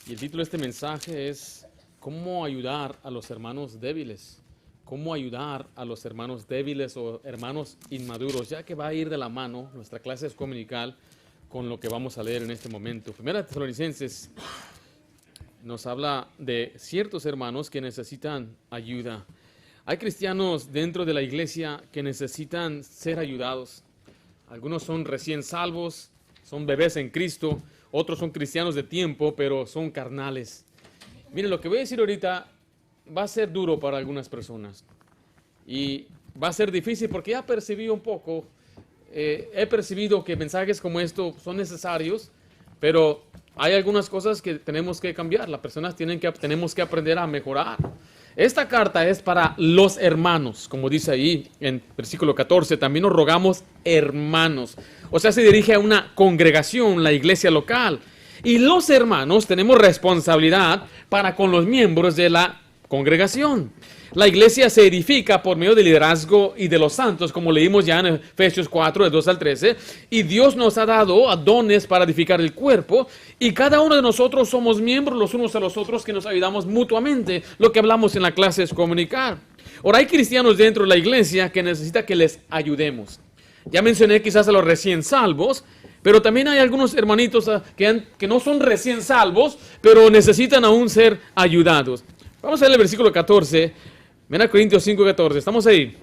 Y el título de este mensaje es ¿cómo ayudar a los hermanos débiles? ¿Cómo ayudar a los hermanos débiles o hermanos inmaduros? Ya que va a ir de la mano nuestra clase dominical con lo que vamos a leer en este momento. Primera Tesalonicenses nos habla de ciertos hermanos que necesitan ayuda. Hay cristianos dentro de la iglesia que necesitan ser ayudados. Algunos son recién salvos, son bebés en Cristo. Otros son cristianos de tiempo, pero son carnales. Miren, lo que voy a decir ahorita va a ser duro para algunas personas. Y va a ser difícil porque ya percibí un poco, he percibido que mensajes como estos son necesarios, pero hay algunas cosas que tenemos que cambiar. Las personas tenemos que aprender a mejorar. Esta carta es para los hermanos, como dice ahí en versículo 14. También nos rogamos hermanos. O sea, se dirige a una congregación, la iglesia local. Y los hermanos tenemos responsabilidad para con los miembros de la congregación. La iglesia se edifica por medio del liderazgo y de los santos, como leímos ya en Efesios 4, de 2 al 13. Y Dios nos ha dado dones para edificar el cuerpo. Y cada uno de nosotros somos miembros los unos a los otros que nos ayudamos mutuamente. Lo que hablamos en la clase es comunicar. Ahora hay cristianos dentro de la iglesia que necesitan que les ayudemos. Ya mencioné quizás a los recién salvos, pero también hay algunos hermanitos que no son recién salvos, pero necesitan aún ser ayudados. Vamos a leer el versículo 14. Ven a Corintios 5, 14. Estamos ahí.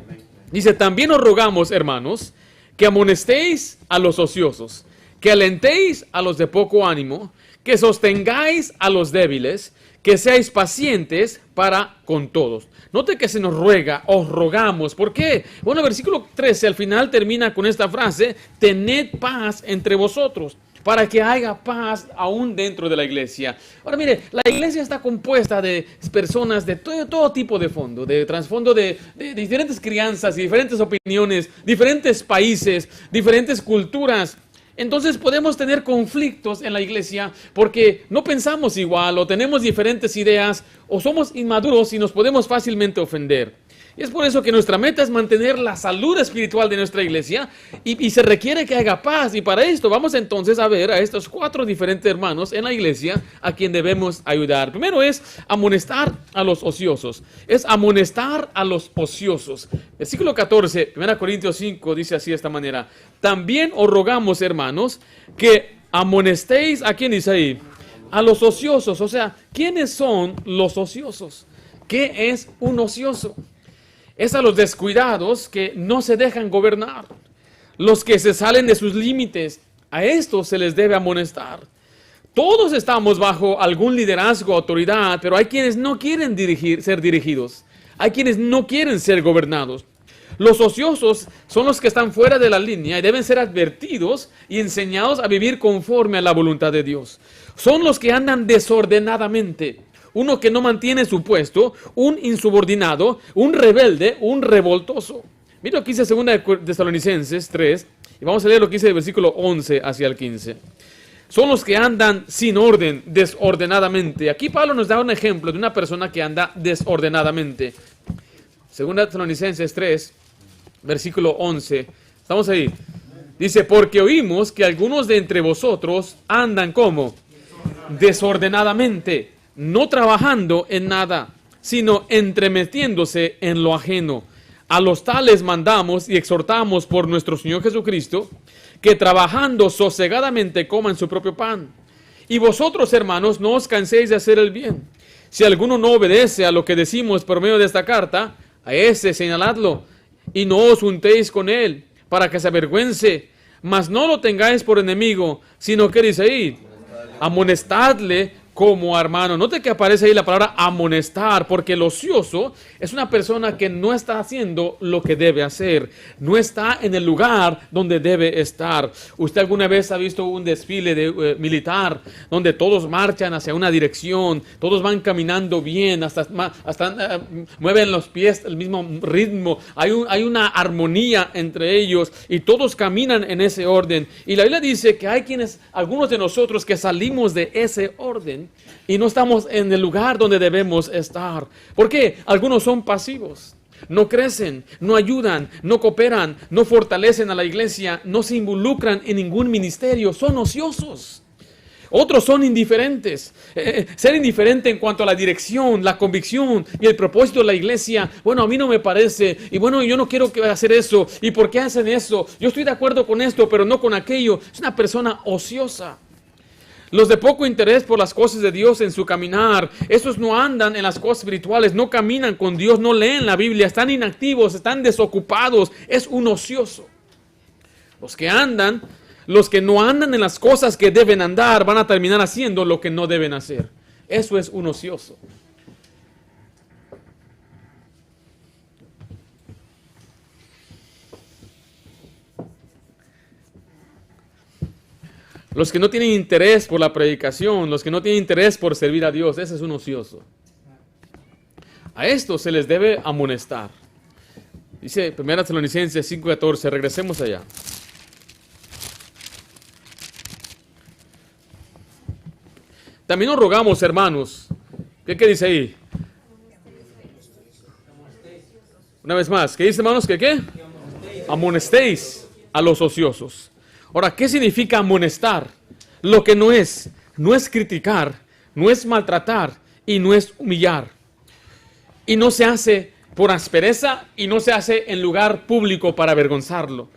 Dice, también os rogamos, hermanos, que amonestéis a los ociosos, que alentéis a los de poco ánimo, que sostengáis a los débiles, que seáis pacientes para con todos. Note que se nos ruega, os rogamos. ¿Por qué? Bueno, el versículo 13 al final termina con esta frase, tened paz entre vosotros, para que haya paz aún dentro de la iglesia. Ahora mire, la iglesia está compuesta de personas de todo tipo de fondo, de trasfondo de diferentes crianzas y diferentes opiniones, diferentes países, diferentes culturas. Entonces podemos tener conflictos en la iglesia porque no pensamos igual o tenemos diferentes ideas o somos inmaduros y nos podemos fácilmente ofender. Y es por eso que nuestra meta es mantener la salud espiritual de nuestra iglesia y se requiere que haya paz. Y para esto vamos entonces a ver a estos 4 diferentes hermanos en la iglesia a quien debemos ayudar. Primero es amonestar a los ociosos. Es amonestar a los ociosos. Versículo 14, 1 Corintios 5 dice así de esta manera. También os rogamos, hermanos, que amonestéis, ¿a quién dice ahí? A los ociosos. O sea, ¿quiénes son los ociosos? ¿Qué es un ocioso? Es a los descuidados que no se dejan gobernar, los que se salen de sus límites. A estos se les debe amonestar. Todos estamos bajo algún liderazgo o autoridad, pero hay quienes no quieren ser dirigidos. Hay quienes no quieren ser gobernados. Los ociosos son los que están fuera de la línea y deben ser advertidos y enseñados a vivir conforme a la voluntad de Dios. Son los que andan desordenadamente. Uno que no mantiene su puesto, un insubordinado, un rebelde, un revoltoso. Mira lo que dice 2 Tesalonicenses 3, y vamos a leer lo que dice del versículo 11 hacia el 15. Son los que andan sin orden, desordenadamente. Aquí Pablo nos da un ejemplo de una persona que anda desordenadamente. 2 Tesalonicenses 3, versículo 11. Estamos ahí. Dice, porque oímos que algunos de entre vosotros andan como desordenadamente, no trabajando en nada, sino entremetiéndose en lo ajeno. A los tales mandamos y exhortamos por nuestro Señor Jesucristo, que trabajando sosegadamente coman su propio pan. Y vosotros, hermanos, no os canséis de hacer el bien. Si alguno no obedece a lo que decimos por medio de esta carta, a ese señaladlo, y no os juntéis con él, para que se avergüence, mas no lo tengáis por enemigo, sino que dice ahí, amonestadle como hermano. Note que aparece ahí la palabra amonestar, porque el ocioso es una persona que no está haciendo lo que debe hacer, no está en el lugar donde debe estar. ¿Usted alguna vez ha visto un desfile militar donde todos marchan hacia una dirección, todos van caminando bien, hasta mueven los pies al mismo ritmo, hay una armonía entre ellos y todos caminan en ese orden? Y la Biblia dice que hay algunos de nosotros que salimos de ese orden y no estamos en el lugar donde debemos estar. ¿Por qué? Algunos son pasivos, no crecen, no ayudan, no cooperan, no fortalecen a la iglesia, no se involucran en ningún ministerio, son ociosos. Otros son indiferentes. Ser indiferente en cuanto a la dirección, la convicción y el propósito de la iglesia. Bueno, a mí no me parece. Y bueno, yo no quiero hacer eso. ¿Y por qué hacen eso? Yo estoy de acuerdo con esto, pero no con aquello. Es una persona ociosa. Los de poco interés por las cosas de Dios en su caminar, esos no andan en las cosas espirituales, no caminan con Dios, no leen la Biblia, están inactivos, están desocupados, es un ocioso. Los que no andan en las cosas que deben andar, van a terminar haciendo lo que no deben hacer. Eso es un ocioso. Los que no tienen interés por la predicación, los que no tienen interés por servir a Dios, ese es un ocioso. A estos se les debe amonestar. Dice 1 Tesalonicenses 5:14, regresemos allá. También nos rogamos, hermanos. ¿Qué dice ahí? Una vez más, ¿qué dice, hermanos? ¿Qué? Amonestéis a los ociosos. Ahora, ¿qué significa amonestar? Lo que no es criticar, no es maltratar y no es humillar. Y no se hace por aspereza y no se hace en lugar público para avergonzarlo.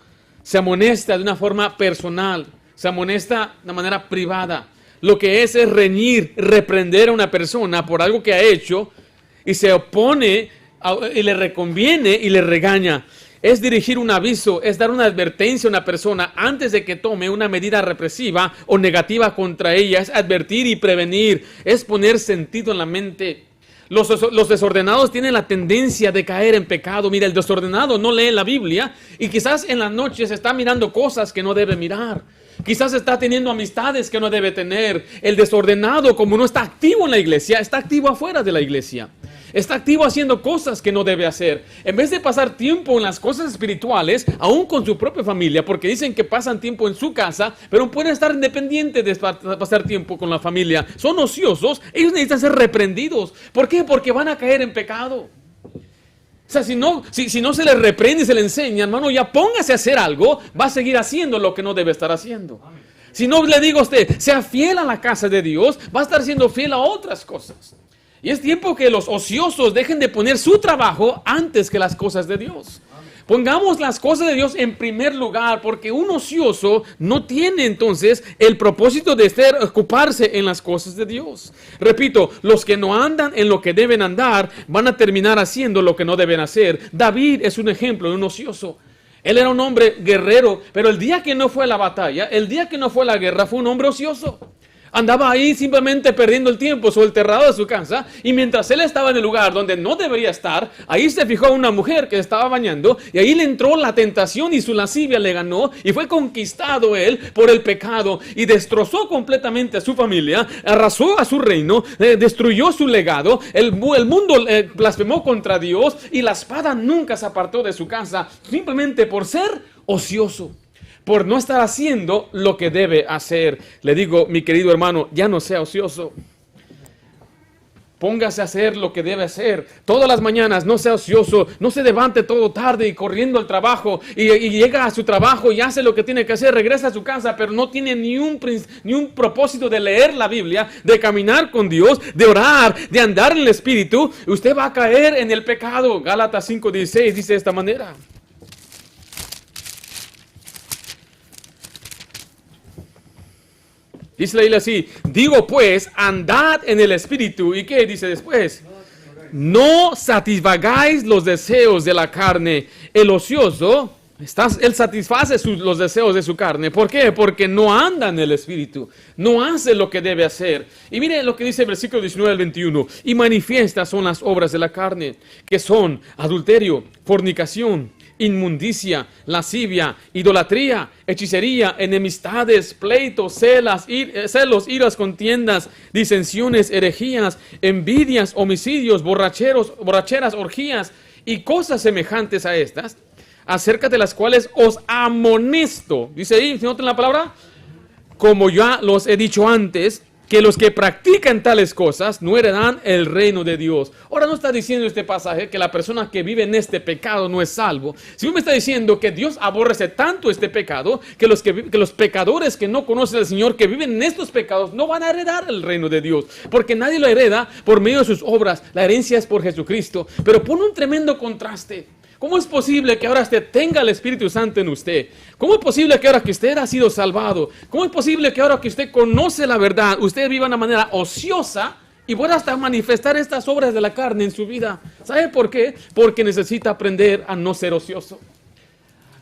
Se amonesta de una forma personal, se amonesta de manera privada. Lo que es reñir, reprender a una persona por algo que ha hecho y se opone y le reconviene y le regaña. Es dirigir un aviso, es dar una advertencia a una persona antes de que tome una medida represiva o negativa contra ella. Es advertir y prevenir, es poner sentido en la mente. Los desordenados tienen la tendencia de caer en pecado. Mira, el desordenado no lee la Biblia y quizás en las noches está mirando cosas que no debe mirar. Quizás está teniendo amistades que no debe tener. El desordenado, como no está activo en la iglesia, está activo afuera de la iglesia. Está activo haciendo cosas que no debe hacer. En vez de pasar tiempo en las cosas espirituales, aún con su propia familia, porque dicen que pasan tiempo en su casa, pero pueden estar independientes de pasar tiempo con la familia. Son ociosos, ellos necesitan ser reprendidos. ¿Por qué? Porque van a caer en pecado. O sea, si no se les reprende y se les enseña, hermano, ya póngase a hacer algo, va a seguir haciendo lo que no debe estar haciendo. Si no le digo a usted, sea fiel a la casa de Dios, va a estar siendo fiel a otras cosas. Y es tiempo que los ociosos dejen de poner su trabajo antes que las cosas de Dios. Pongamos las cosas de Dios en primer lugar, porque un ocioso no tiene entonces el propósito de ocuparse en las cosas de Dios. Repito, los que no andan en lo que deben andar van a terminar haciendo lo que no deben hacer. David es un ejemplo de un ocioso. Él era un hombre guerrero, pero el día que no fue a la batalla, el día que no fue a la guerra, fue un hombre ocioso. Andaba ahí simplemente perdiendo el tiempo, solterrado de su casa, y mientras él estaba en el lugar donde no debería estar, ahí se fijó una mujer que estaba bañando, y ahí le entró la tentación y su lascivia le ganó, y fue conquistado él por el pecado, y destrozó completamente a su familia, arrasó a su reino, destruyó su legado, el mundo blasfemó contra Dios, y la espada nunca se apartó de su casa, simplemente por ser ocioso. Por no estar haciendo lo que debe hacer. Le digo, mi querido hermano, ya no sea ocioso. Póngase a hacer lo que debe hacer. Todas las mañanas, no sea ocioso. No se levante todo tarde y corriendo al trabajo. Y llega a su trabajo y hace lo que tiene que hacer. Regresa a su casa, pero no tiene ni un propósito de leer la Biblia, de caminar con Dios, de orar, de andar en el Espíritu. Usted va a caer en el pecado. Gálatas 5:16 dice de esta manera. Dice la Biblia así, digo pues, andad en el Espíritu. ¿Y qué dice después? No satisfagáis los deseos de la carne. El ocioso, él satisface los deseos de su carne. ¿Por qué? Porque no anda en el Espíritu. No hace lo que debe hacer. Y mire lo que dice el versículo 19 al 21. Y manifiestas son las obras de la carne, que son adulterio, fornicación, inmundicia, lascivia, idolatría, hechicería, enemistades, pleitos, celos, iras, contiendas, disensiones, herejías, envidias, homicidios, borracheras, orgías y cosas semejantes a estas, acerca de las cuales os amonesto. Dice ahí, ¿se nota la palabra? Como ya los he dicho antes, que los que practican tales cosas no heredarán el reino de Dios. Ahora no está diciendo este pasaje que la persona que vive en este pecado no es salvo. Si me está diciendo que Dios aborrece tanto este pecado, que los pecadores que no conocen al Señor, que viven en estos pecados, no van a heredar el reino de Dios. Porque nadie lo hereda por medio de sus obras. La herencia es por Jesucristo. Pero pone un tremendo contraste. ¿Cómo es posible que ahora usted tenga el Espíritu Santo en usted? ¿Cómo es posible que ahora que usted ha sido salvado? ¿Cómo es posible que ahora que usted conoce la verdad, usted viva de una manera ociosa y pueda hasta manifestar estas obras de la carne en su vida? ¿Sabe por qué? Porque necesita aprender a no ser ocioso.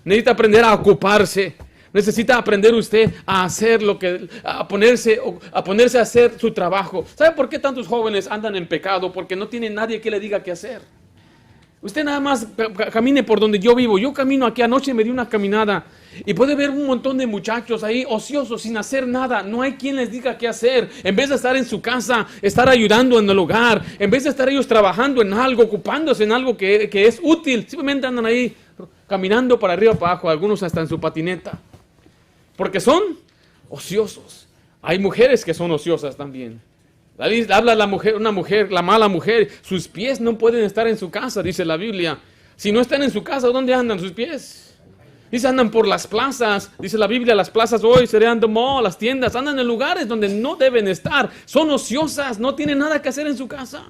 Necesita aprender a ocuparse. Necesita aprender usted a hacer a ponerse a hacer su trabajo. ¿Sabe por qué tantos jóvenes andan en pecado? Porque no tienen nadie que le diga qué hacer. Usted nada más camine por donde yo vivo. Yo camino aquí, anoche me di una caminada y puede ver un montón de muchachos ahí ociosos sin hacer nada. No hay quien les diga qué hacer. En vez de estar en su casa, estar ayudando en el hogar, en vez de estar ellos trabajando en algo, ocupándose en algo que es útil, simplemente andan ahí caminando para arriba, para abajo, algunos hasta en su patineta. Porque son ociosos. Hay mujeres que son ociosas también. Habla la mala mujer, sus pies no pueden estar en su casa, dice la Biblia. Si no están en su casa, ¿dónde andan sus pies? Dice, andan por las plazas, dice la Biblia, las plazas hoy serían the mall, las tiendas, andan en lugares donde no deben estar, son ociosas, no tienen nada que hacer en su casa.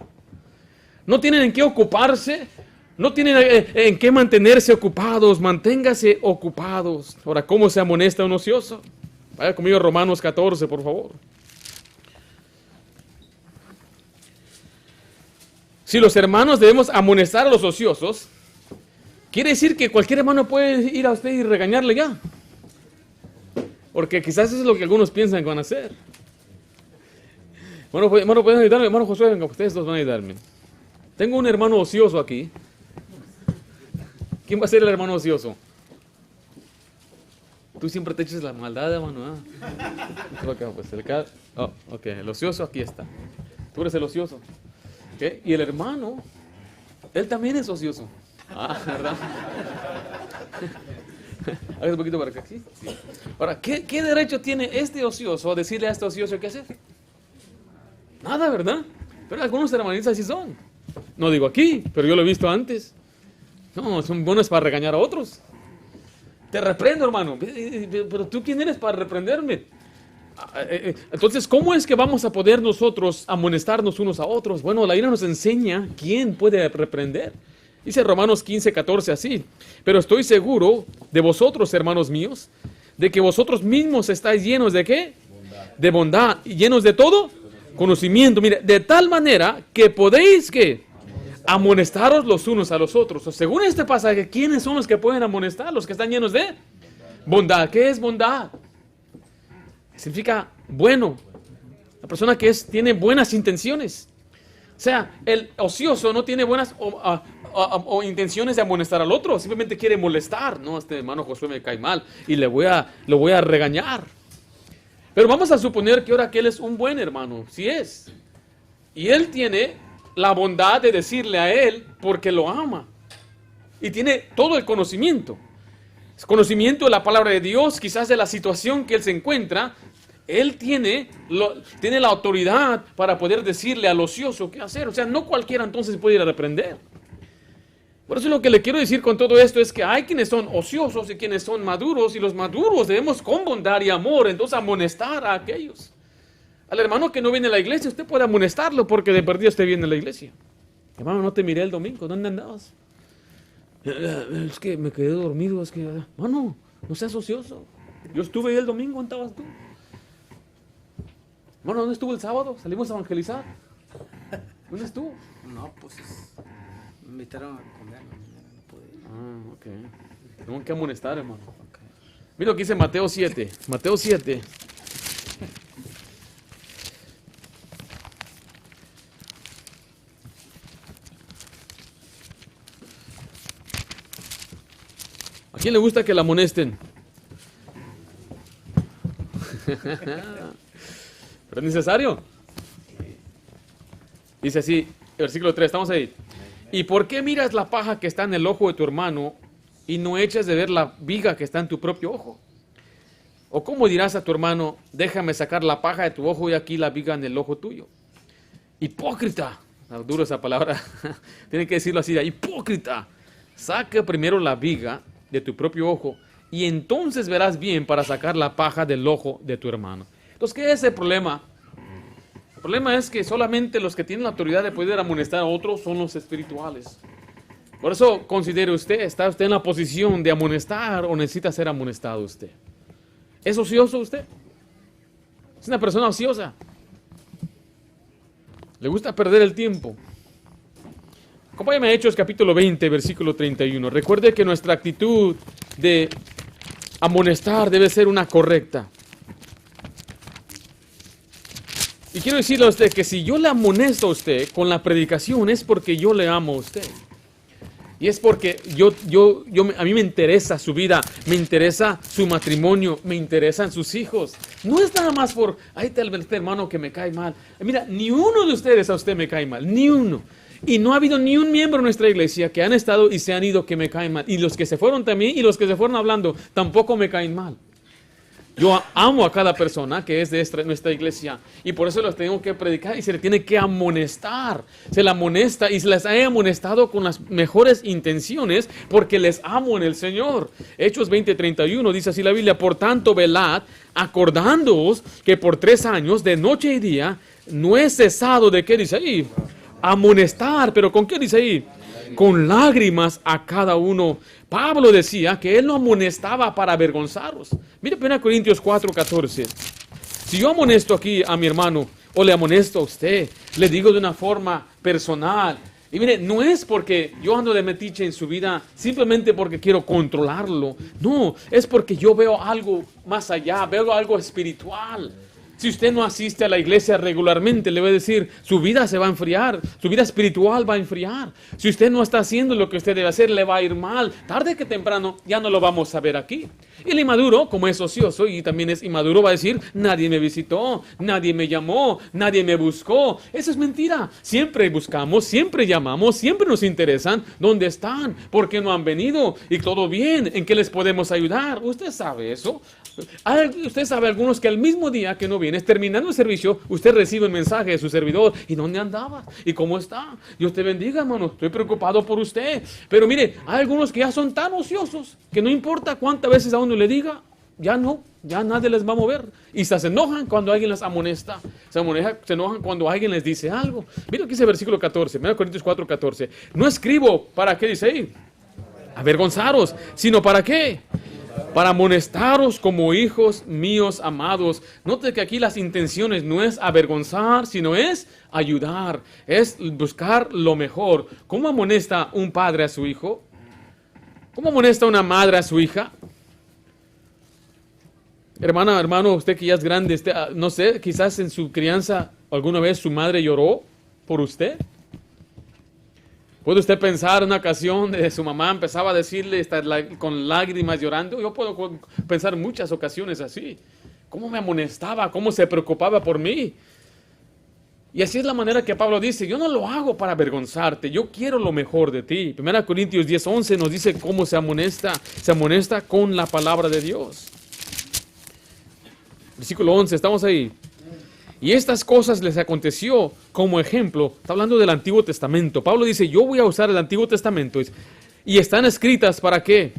No tienen en qué ocuparse, no tienen en qué mantenerse ocupados, manténgase ocupados. Ahora, ¿cómo se amonesta un ocioso? Vaya conmigo a Romanos 14, por favor. Si los hermanos debemos amonestar a los ociosos, quiere decir que cualquier hermano puede ir a usted y regañarle ya. Porque quizás eso es lo que algunos piensan que van a hacer. Hermano, ¿pueden ayudarme? Hermano Josué, venga, ustedes dos van a ayudarme. Tengo un hermano ocioso aquí. ¿Quién va a ser el hermano ocioso? Tú siempre te echas la maldad, hermano. Ok, el ocioso aquí está. Tú eres el ocioso. ¿Okay? Y el hermano, él también es ocioso. ¿Verdad? Hágase un poquito para acá. ¿Sí? Ahora, ¿qué derecho tiene este ocioso a decirle a este ocioso qué hacer? Nada, ¿verdad? Pero algunos hermanitos así son. No digo aquí, pero yo lo he visto antes. No, son buenos para regañar a otros. Te reprendo, hermano. Pero ¿tú quién eres para reprenderme? Entonces, ¿cómo es que vamos a poder nosotros amonestarnos unos a otros? Bueno, la Biblia nos enseña quién puede reprender. Dice Romanos 15:14 así: pero estoy seguro de vosotros, hermanos míos, de que vosotros mismos estáis llenos ¿de qué? De bondad, y llenos de todo conocimiento. Mire, de tal manera que podéis ¿qué? Amonestaros los unos a los otros. O según este pasaje, ¿quiénes son los que pueden amonestar? Los que están llenos de bondad. ¿Qué es bondad? Significa bueno. La persona que tiene buenas intenciones. O sea, el ocioso no tiene buenas o intenciones de amonestar al otro. Simplemente quiere molestar. No, este hermano Josué me cae mal y lo voy a regañar. Pero vamos a suponer que ahora que él es un buen hermano. Sí es. Y él tiene la bondad de decirle a él porque lo ama. Y tiene todo el conocimiento. Conocimiento de la palabra de Dios, quizás de la situación que él se encuentra. Él tiene la autoridad para poder decirle al ocioso qué hacer. O sea, no cualquiera entonces puede ir a reprender. Por eso lo que le quiero decir con todo esto es que hay quienes son ociosos y quienes son maduros. Y los maduros debemos con bondad y amor entonces amonestar a aquellos. Al hermano que no viene a la iglesia, usted puede amonestarlo porque de perdida usted viene a la iglesia. Hermano, no te miré el domingo, ¿dónde andabas? Es que me quedé dormido, es que... Mano, no seas ocioso. Yo estuve ahí el domingo, ¿dónde estabas tú? Mano, ¿dónde estuvo el sábado? Salimos a evangelizar. ¿Dónde estuvo? No, pues me invitaron a comer, no pude. Ok. Tengo que amonestar, hermano. Okay. Mira lo que dice Mateo 7. Mateo 7. ¿A quién le gusta que la amonesten? ¿Pero es necesario? Dice así, versículo 3, estamos ahí. ¿Y por qué miras la paja que está en el ojo de tu hermano y no echas de ver la viga que está en tu propio ojo? ¿O cómo dirás a tu hermano, déjame sacar la paja de tu ojo y aquí la viga en el ojo tuyo? Hipócrita. Duro esa palabra. Tiene que decirlo así, hipócrita. Saca primero la viga de tu propio ojo y entonces verás bien para sacar la paja del ojo de tu hermano. Entonces, ¿qué es el problema? El problema es que solamente los que tienen la autoridad de poder amonestar a otros son los espirituales. Por eso considere usted, ¿está usted en la posición de amonestar o necesita ser amonestado usted? ¿Es ocioso usted? ¿Es una persona ociosa? ¿Le gusta perder el tiempo? Acompáñame a Hechos capítulo 20, versículo 31. Recuerde que nuestra actitud de amonestar debe ser una correcta. Y quiero decirle a usted que si yo le amonesto a usted con la predicación es porque yo le amo a usted. Y es porque a mí me interesa su vida, me interesa su matrimonio, me interesan sus hijos. No es nada más por, ahí está este hermano que me cae mal. Mira, ni uno de ustedes a usted me cae mal, ni uno. Y no ha habido ni un miembro de nuestra iglesia que han estado y se han ido que me caen mal. Y los que se fueron también y los que se fueron hablando tampoco me caen mal. Yo amo a cada persona que es de nuestra iglesia y por eso los tengo que predicar y se le tiene que amonestar. Se le amonesta y se les ha amonestado con las mejores intenciones porque les amo en el Señor. Hechos 20:31 dice así la Biblia: por tanto velad, acordándoos que por 3 años, de noche y día, no he cesado de, ¿qué dice ahí? Amonestar. ¿Pero con qué dice ahí? Con lágrimas a cada uno. Pablo decía que él no amonestaba para avergonzaros. Mire 1 Corintios 4:14. Si yo amonesto aquí a mi hermano o le amonesto a usted, le digo de una forma personal. Y mire, no es porque yo ando de metiche en su vida, simplemente porque quiero controlarlo. No, es porque yo veo algo más allá, veo algo espiritual. Si usted no asiste a la iglesia regularmente, le voy a decir, su vida se va a enfriar, su vida espiritual va a enfriar. Si usted no está haciendo lo que usted debe hacer, le va a ir mal. Tarde que temprano ya no lo vamos a ver aquí. Y el inmaduro, como es ocioso y también es inmaduro, va a decir, nadie me visitó, nadie me llamó, nadie me buscó. Eso es mentira. Siempre buscamos, siempre llamamos, siempre nos interesan. ¿Dónde están? ¿Por qué no han venido? Y todo bien, ¿en qué les podemos ayudar? ¿Usted sabe eso? Usted sabe algunos que al mismo día que no vienes, terminando el servicio, usted recibe un mensaje de su servidor. ¿Y dónde andaba? ¿Y cómo está? Dios te bendiga, hermano. Estoy preocupado por usted. Pero mire, hay algunos que ya son tan ociosos que no importa cuántas veces a uno le diga, ya nadie les va a mover. Y se enojan cuando alguien les amonesta. Se enojan cuando alguien les dice algo. Mira lo que dice el versículo 14, 1 Corintios 4:14. No escribo, ¿para qué dice ahí? Avergonzaros, sino ¿para qué? Para amonestaros como hijos míos amados. Note que aquí las intenciones no es avergonzar, sino es ayudar, es buscar lo mejor. ¿Cómo amonesta un padre a su hijo? ¿Cómo amonesta una madre a su hija? Hermana, hermano, usted que ya es grande, no sé, quizás en su crianza alguna vez su madre lloró por usted. ¿Puede usted pensar en una ocasión de su mamá empezaba a decirle con lágrimas llorando? Yo puedo pensar en muchas ocasiones así. ¿Cómo me amonestaba? ¿Cómo se preocupaba por mí? Y así es la manera que Pablo dice, yo no lo hago para avergonzarte, yo quiero lo mejor de ti. 1 Corintios 10:11 nos dice cómo se amonesta con la palabra de Dios. Versículo 11, estamos ahí. Y estas cosas les aconteció como ejemplo. Está hablando del Antiguo Testamento. Pablo dice, yo voy a usar el Antiguo Testamento. Y están escritas, ¿para qué?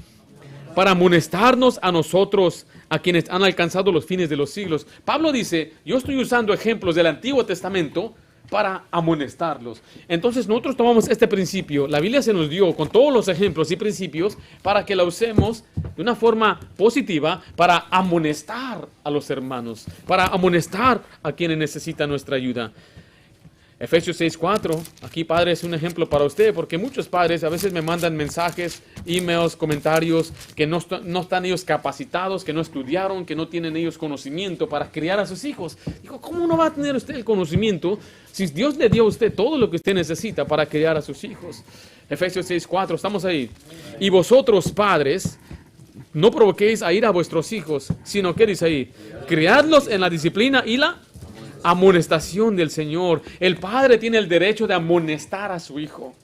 Para amonestarnos a nosotros, a quienes han alcanzado los fines de los siglos. Pablo dice, yo estoy usando ejemplos del Antiguo Testamento para amonestarlos. Entonces nosotros tomamos este principio. La Biblia se nos dio con todos los ejemplos y principios para que la usemos de una forma positiva para amonestar a los hermanos, para amonestar a quienes necesitan nuestra ayuda. Efesios 6:4, aquí padre es un ejemplo para usted, porque muchos padres a veces me mandan mensajes, emails, comentarios, que no están ellos capacitados, que no estudiaron, que no tienen ellos conocimiento para criar a sus hijos. Digo, ¿cómo no va a tener usted el conocimiento si Dios le dio a usted todo lo que usted necesita para criar a sus hijos? Efesios 6:4, estamos ahí. Y vosotros, padres, no provoquéis a ira a vuestros hijos, sino, ¿qué dice ahí? Criadlos en la disciplina y la amonestación del Señor. El padre tiene el derecho de amonestar a su hijo.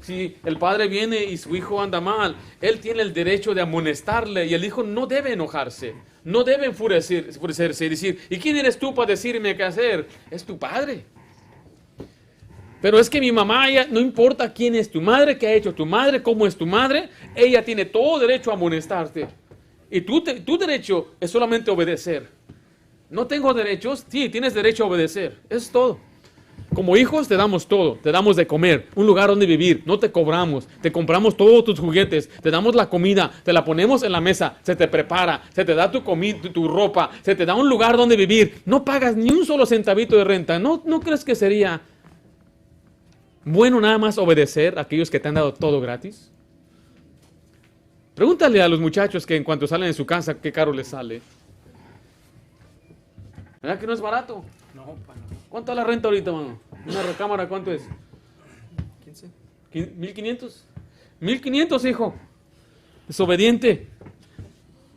Si el padre viene y su hijo anda mal, él tiene el derecho de amonestarle y el hijo no debe enojarse, no debe enfurecerse y decir, ¿y quién eres tú para decirme qué hacer? Es tu padre. Pero es que mi mamá, ella, no importa quién es tu madre, qué ha hecho tu madre, cómo es tu madre, ella tiene todo derecho a amonestarte. Y tu derecho es solamente obedecer. No tengo derechos, sí, tienes derecho a obedecer, es todo. Como hijos te damos todo, te damos de comer, un lugar donde vivir, no te cobramos, te compramos todos tus juguetes, te damos la comida, te la ponemos en la mesa, se te prepara, se te da tu comida, tu ropa, se te da un lugar donde vivir, no pagas ni un solo centavito de renta. ¿No crees que sería bueno nada más obedecer a aquellos que te han dado todo gratis? Pregúntale a los muchachos que en cuanto salen de su casa, qué caro les sale. ¿Verdad que no es barato? No, pa, no. ¿Cuánto es la renta ahorita, mano? Una recámara, ¿cuánto es? 15. ¿1,500? 1,500, hijo. Desobediente.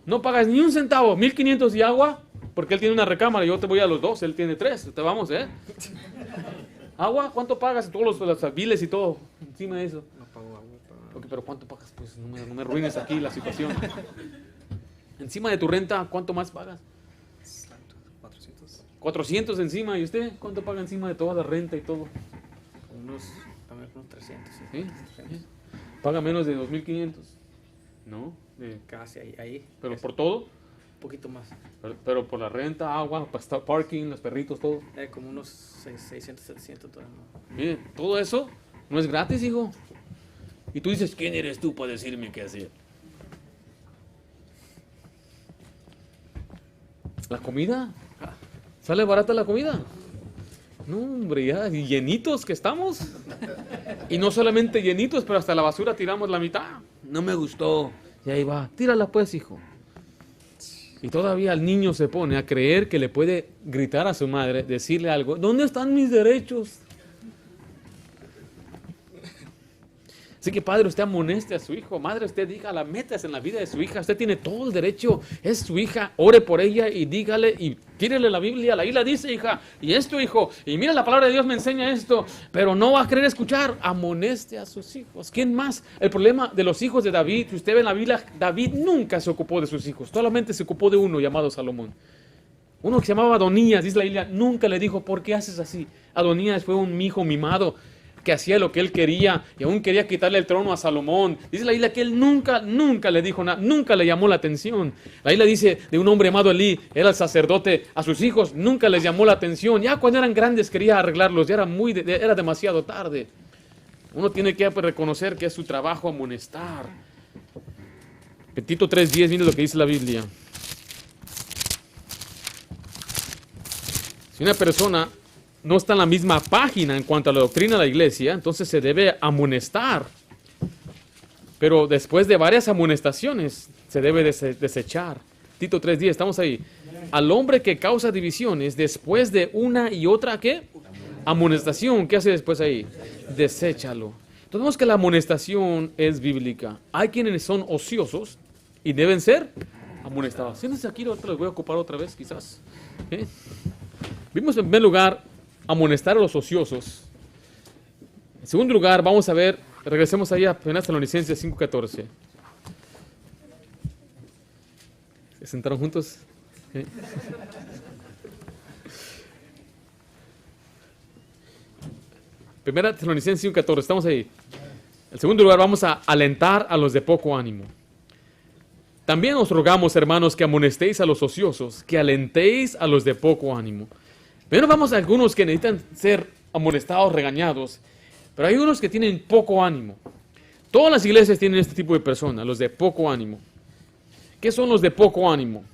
No pagas ni un centavo. 1,500 y agua, porque él tiene una recámara. Yo te voy a los dos, él tiene 3. Te vamos, ¿eh? Agua, ¿cuánto pagas? Todos los biles y todo. Encima de eso. No pago agua. Ok, pero ¿cuánto pagas? Pues no me arruines aquí la situación. Encima de tu renta, ¿cuánto más pagas? 400. 400 encima. ¿Y usted cuánto paga encima de toda la renta y todo? También unos 300. ¿Sí? Paga menos de 2,500. ¿No? Casi ahí. ¿Pero por todo? Un poquito más. Pero por la renta, agua, parking, los perritos, todo. Como unos 600, 700 todavía no. Mire, todo eso no es gratis, hijo. Y tú dices, ¿quién eres tú para decirme qué hacer? ¿La comida? ¿Sale barata la comida? No, hombre, ya, y llenitos que estamos. Y no solamente llenitos, pero hasta la basura tiramos la mitad. No me gustó. Y ahí va, tírala pues, hijo. Y todavía el niño se pone a creer que le puede gritar a su madre, decirle algo. ¿Dónde están mis derechos? Así que padre, usted amoneste a su hijo. Madre, usted diga las metas en la vida de su hija. Usted tiene todo el derecho. Es su hija. Ore por ella y dígale y tírele la Biblia. La Biblia dice, hija, y es tu hijo. Y mira, la palabra de Dios me enseña esto. Pero no va a querer escuchar. Amoneste a sus hijos. ¿Quién más? El problema de los hijos de David, si usted ve en la Biblia, David nunca se ocupó de sus hijos. Solamente se ocupó de uno llamado Salomón. Uno que se llamaba Adonías, dice la Biblia, nunca le dijo, ¿por qué haces así? Adonías fue un hijo mimado que hacía lo que él quería y aún quería quitarle el trono a Salomón. Dice la Biblia que él nunca le dijo nada, nunca le llamó la atención. La Biblia dice de un hombre llamado Elí, era el sacerdote, a sus hijos nunca les llamó la atención. Ya cuando eran grandes quería arreglarlos, ya era demasiado tarde. Uno tiene que reconocer que es su trabajo amonestar. Tito 3:10, mire lo que dice la Biblia. Si una persona no está en la misma página en cuanto a la doctrina de la iglesia, entonces se debe amonestar. Pero después de varias amonestaciones, se debe desechar. Tito 3:10, estamos ahí. Al hombre que causa divisiones, después de una y otra, ¿qué? Amonestación. ¿Qué hace después ahí? Deséchalo. Entonces vemos que la amonestación es bíblica. Hay quienes son ociosos y deben ser amonestados. Siéntense aquí, ahorita los voy a ocupar otra vez, quizás. Vimos en primer lugar amonestar a los ociosos. En segundo lugar, vamos a ver, regresemos ahí a 1 Tesalonicenses 5:14. ¿Se sentaron juntos? ¿Sí? Primera Tesalonicenses 5:14, estamos ahí. En segundo lugar, vamos a alentar a los de poco ánimo. También os rogamos, hermanos, que amonestéis a los ociosos, que alentéis a los de poco ánimo. Primero vamos a algunos que necesitan ser amonestados, regañados, pero hay unos que tienen poco ánimo. Todas las iglesias tienen este tipo de personas, los de poco ánimo. ¿Qué son los de poco ánimo?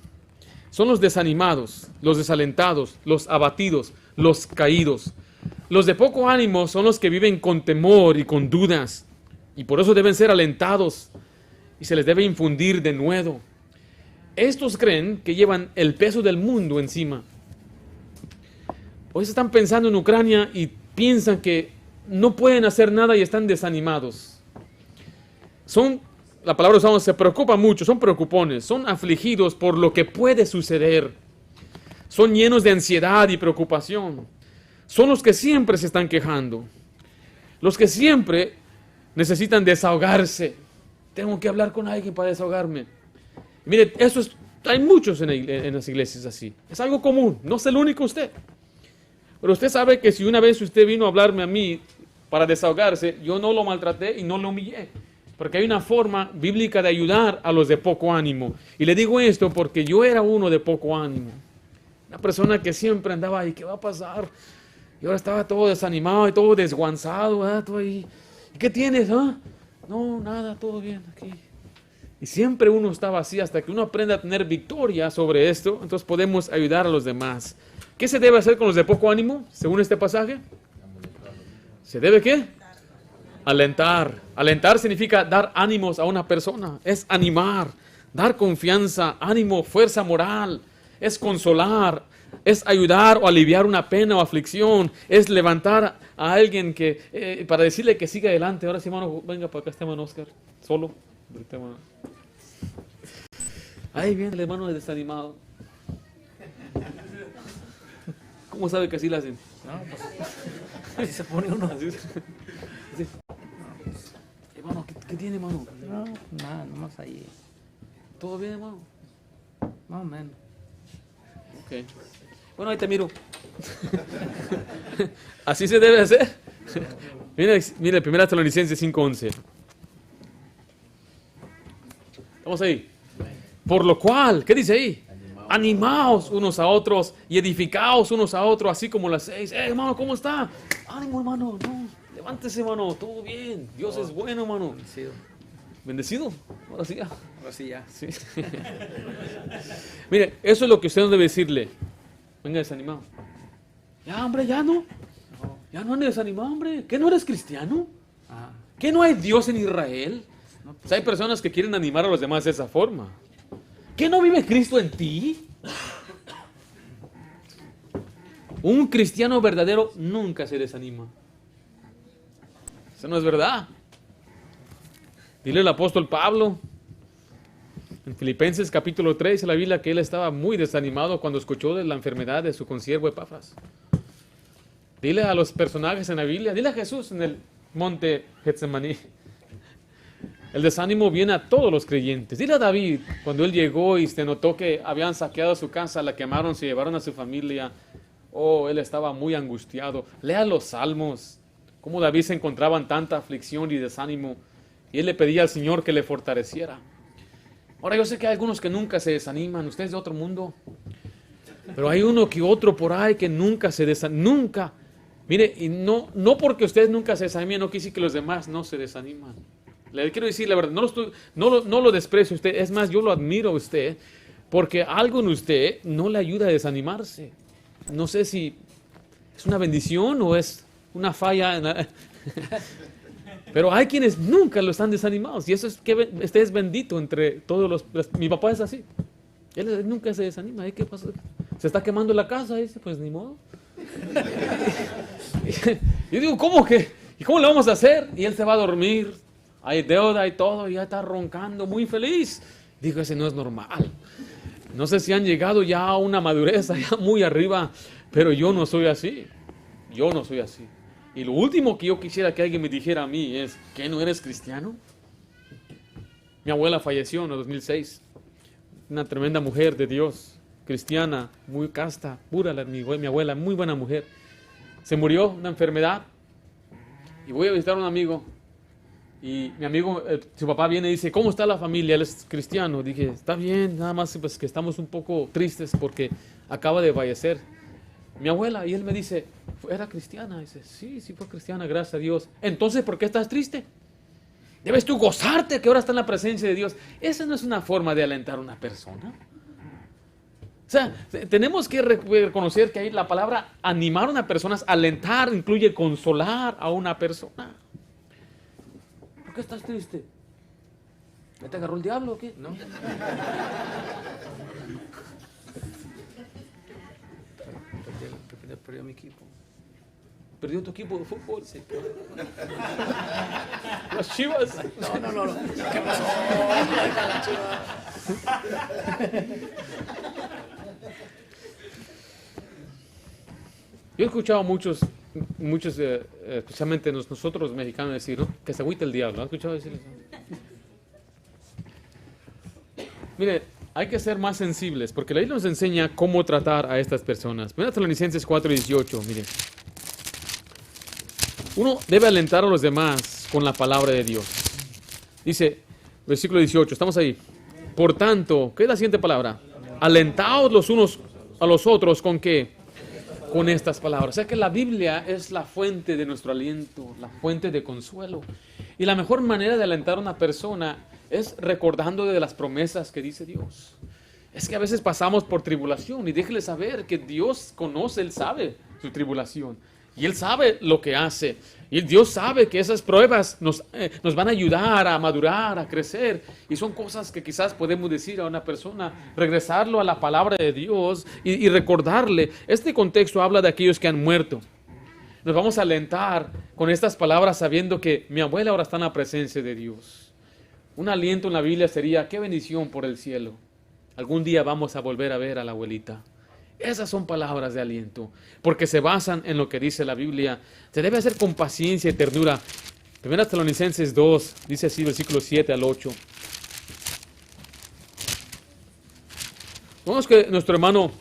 Son los desanimados, los desalentados, los abatidos, los caídos. Los de poco ánimo son los que viven con temor y con dudas, y por eso deben ser alentados y se les debe infundir de nuevo. Estos creen que llevan el peso del mundo encima. Hoy están pensando en Ucrania y piensan que no pueden hacer nada y están desanimados. La palabra usamos, se preocupan mucho, son preocupones, son afligidos por lo que puede suceder. Son llenos de ansiedad y preocupación. Son los que siempre se están quejando. Los que siempre necesitan desahogarse. Tengo que hablar con alguien para desahogarme. Mire, hay muchos en las iglesias así. Es algo común, no es el único usted. Pero usted sabe que si una vez usted vino a hablarme a mí para desahogarse, yo no lo maltraté y no lo humillé. Porque hay una forma bíblica de ayudar a los de poco ánimo. Y le digo esto porque yo era uno de poco ánimo. Una persona que siempre andaba ahí, ¿qué va a pasar? Y ahora estaba todo desanimado y todo desguanzado, ¿verdad? Todo ahí. ¿Y qué tienes? ¿Ah? No, nada, todo bien aquí. Y siempre uno estaba así hasta que uno aprende a tener victoria sobre esto, entonces podemos ayudar a los demás. ¿Qué se debe hacer con los de poco ánimo, según este pasaje? ¿Se debe qué? Alentar. Alentar significa dar ánimos a una persona. Es animar, dar confianza, ánimo, fuerza moral. Es consolar, es ayudar o aliviar una pena o aflicción. Es levantar a alguien para decirle que siga adelante. Ahora sí, hermano, venga para acá, este hermano Oscar. Solo. Ahí viene el hermano desanimado. ¿Cómo sabe que así lo hacen? No, pues así se pone uno. Así. Hermano, ¿qué tiene, hermano? No, nada, nomás ahí. ¿Todo bien, hermano? Más o menos. Ok. Bueno, ahí te miro. Así se debe hacer. Mire, 1 Tesalonicenses 5:11. Vamos ahí. Por lo cual, ¿qué dice ahí? Animaos unos a otros y edificaos unos a otros, así como las 6. Hermano, ¿cómo está? Ánimo, hermano. No, levántese, hermano. Todo bien. Dios es bueno, hermano. Bendecido. ¿Bendecido? Ahora sí ya. Ahora sí ya. Sí. Mire, eso es lo que usted no debe decirle. Venga desanimado. Ya, hombre, ya no. Ya no andes desanimado, hombre. ¿Qué no eres cristiano? Ajá. ¿Qué no hay Dios en Israel? No, pues, O sea, hay personas que quieren animar a los demás de esa forma. ¿Qué no vive Cristo en ti? Un cristiano verdadero nunca se desanima. Eso no es verdad. Dile el apóstol Pablo en Filipenses capítulo 3 de la Biblia que él estaba muy desanimado cuando escuchó de la enfermedad de su consiervo Epafras. Dile a los personajes en la Biblia, dile a Jesús en el monte Getsemaní. El desánimo viene a todos los creyentes. Dile a David, cuando él llegó y se notó que habían saqueado su casa, la quemaron, se llevaron a su familia. Oh, él estaba muy angustiado. Lea los salmos, cómo David se encontraba en tanta aflicción y desánimo. Y él le pedía al Señor que le fortaleciera. Ahora yo sé que hay algunos que nunca se desaniman, ustedes de otro mundo. Pero hay uno que otro por ahí que nunca se desanima, nunca. Mire, y no porque ustedes nunca se desanimen, no quiere decir que los demás no se desaniman. Le quiero decir la verdad, no lo desprecio a usted, es más, yo lo admiro a usted, porque algo en usted no le ayuda a desanimarse. No sé si es una bendición o es una falla. Pero hay quienes nunca lo están desanimados, y eso es que usted es bendito entre todos los. Mi papá es así, él nunca se desanima. ¿Qué pasa? Se está quemando la casa, dice, pues ni modo. Yo digo, ¿cómo que? ¿Y cómo le vamos a hacer? Y él se va a dormir. Hay deuda y todo, y ya está roncando, muy feliz. Digo, ese no es normal. No sé si han llegado ya a una madurez allá muy arriba, pero yo no soy así. Yo no soy así. Y lo último que yo quisiera que alguien me dijera a mí es, ¿qué, no eres cristiano? Mi abuela falleció en el 2006. Una tremenda mujer de Dios, cristiana, muy casta, pura, mi abuela, muy buena mujer. Se murió de una enfermedad y voy a visitar a un amigo. Y mi amigo, su papá viene y dice, ¿cómo está la familia? Él es cristiano. Dije, está bien, nada más pues que estamos un poco tristes porque acaba de fallecer mi abuela. Y él me dice, ¿era cristiana? Dice, sí fue cristiana, gracias a Dios. Entonces, ¿por qué estás triste? Debes tú gozarte que ahora está en la presencia de Dios. Esa no es una forma de alentar a una persona. O sea, tenemos que reconocer que ahí la palabra animar a una persona, alentar, incluye consolar a una persona. ¿Por qué estás triste? ¿Ya te agarró el diablo o qué? No. Perdió mi equipo. ¿Perdió tu equipo de fútbol? Sí. Las Chivas. No. ¿Qué pasó? La Chiva. Yo he escuchado muchos muchos, especialmente nosotros mexicanos, decir, ¿no? Que se agüita el diablo. ¿Has escuchado decir eso? Mire, hay que ser más sensibles, porque la Biblia nos enseña cómo tratar a estas personas. 1 Tesalonicenses 4:18, mire. Uno debe alentar a los demás con la palabra de Dios. Dice, versículo 18, estamos ahí. Por tanto, ¿qué es la siguiente palabra? Alentaos los unos a los otros, ¿con qué? Con estas palabras. O sea que la Biblia es la fuente de nuestro aliento, la fuente de consuelo. Y la mejor manera de alentar a una persona es recordando de las promesas que dice Dios. Es que a veces pasamos por tribulación y déjele saber que Dios conoce, Él sabe su tribulación. Y Él sabe lo que hace. Y Dios sabe que esas pruebas nos van a ayudar a madurar, a crecer. Y son cosas que quizás podemos decir a una persona, regresarlo a la palabra de Dios y recordarle. Este contexto habla de aquellos que han muerto. Nos vamos a alentar con estas palabras sabiendo que mi abuela ahora está en la presencia de Dios. Un aliento en la Biblia sería, qué bendición por el cielo. Algún día vamos a volver a ver a la abuelita. Esas son palabras de aliento, porque se basan en lo que dice la Biblia. Se debe hacer con paciencia y ternura. 1 Tesalonicenses 2, dice así, versículos 7 al 8. Vemos que nuestro hermano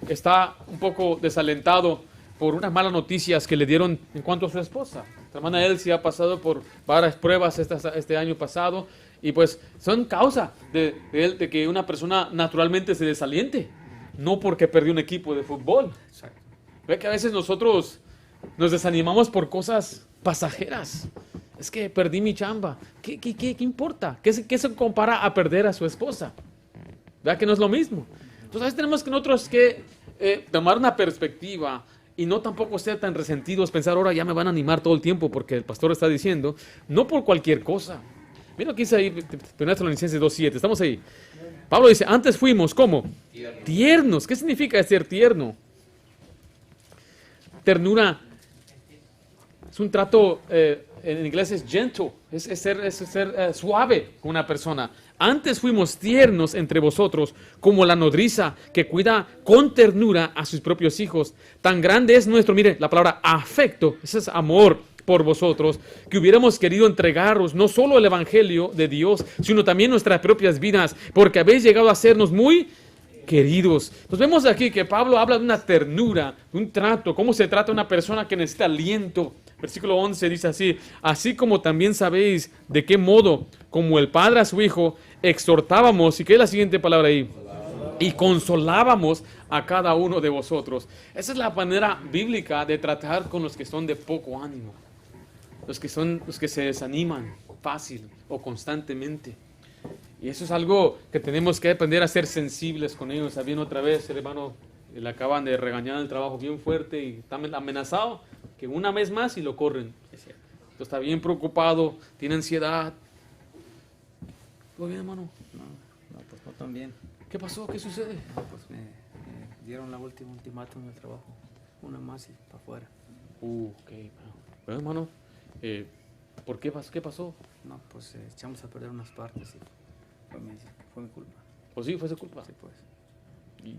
está un poco desalentado por unas malas noticias que le dieron en cuanto a su esposa. Nuestra hermana Elsie ha pasado por varias pruebas este año pasado y pues son causa de que una persona naturalmente se desaliente. No porque perdió un equipo de fútbol. Exacto. Ve que a veces nosotros nos desanimamos por cosas pasajeras. Es que perdí mi chamba. ¿Qué importa? ¿Qué se compara a perder a su esposa? Vea que no es lo mismo. Entonces a veces tenemos que nosotros tomar una perspectiva y no tampoco ser tan resentidos, pensar ahora ya me van a animar todo el tiempo porque el pastor está diciendo, no por cualquier cosa. Mira lo que dice ahí, 1 Tesalonicenses 2:7, estamos ahí. Pablo dice, antes fuimos, ¿cómo? Tiernos. ¿Qué significa ser tierno? Ternura es un trato, en inglés es gentle, es ser suave con una persona. Antes fuimos tiernos entre vosotros, como la nodriza que cuida con ternura a sus propios hijos. Tan grande es nuestro, mire, la palabra afecto, ese es amor por vosotros, que hubiéramos querido entregaros no solo el evangelio de Dios, sino también nuestras propias vidas, porque habéis llegado a sernos muy queridos. Nos vemos aquí que Pablo habla de una ternura, de un trato, cómo se trata a una persona que necesita aliento. Versículo 11 dice así, así como también sabéis de qué modo, como el Padre a su Hijo, exhortábamos, y qué es la siguiente palabra ahí, y consolábamos a cada uno de vosotros. Esa es la manera bíblica de tratar con los que son de poco ánimo. Los que se desaniman fácil o constantemente. Y eso es algo que tenemos que aprender a ser sensibles con ellos. Bien, otra vez el hermano le acaban de regañar en el trabajo bien fuerte y está amenazado que una vez más y lo corren. Entonces está bien preocupado, tiene ansiedad. ¿Todo bien, hermano? No, pues no tan bien. ¿Qué pasó? ¿Qué sucede? No, pues me dieron la última ultimátum en el trabajo. Una más y para afuera. Ok. Bueno, hermano, ¿por qué pasó? ¿Qué pasó? No, pues echamos a perder unas partes y fue mi culpa. Pues sí, fue su culpa. Sí, pues. Y-